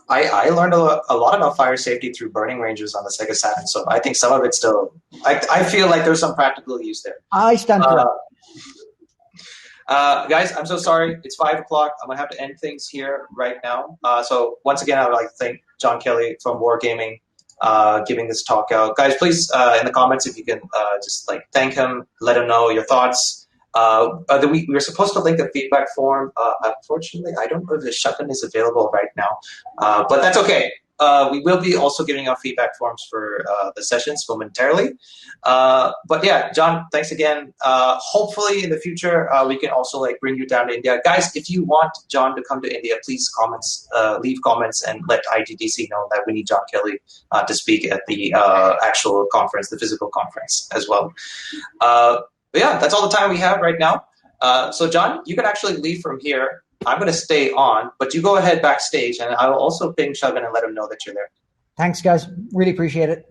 I learned a lot about fire safety through burning ranges on the Sega Saturn, so I think some of it still, I feel like there's some practical use there. I stand corrected. Guys, I'm so sorry. It's 5 o'clock. I'm going to have to end things here right now. So once again, I would like to thank John Kelly from Wargaming giving this talk out. Guys, please, in the comments, if you can just like thank him, let him know your thoughts. We were supposed to link a feedback form. Unfortunately, I don't know if the shotgun is available right now, but that's okay. We will be also giving out feedback forms for the sessions momentarily. But yeah, John, thanks again. Hopefully in the future, we can also like bring you down to India. Guys, if you want John to come to India, please leave comments and let IGDC know that we need John Kelly to speak at the actual conference, the physical conference as well. But yeah, that's all the time we have right now. So John, you can actually leave from here. I'm going to stay on, but you go ahead backstage, and I will also ping Shogun and let him know that you're there. Thanks, guys. Really appreciate it.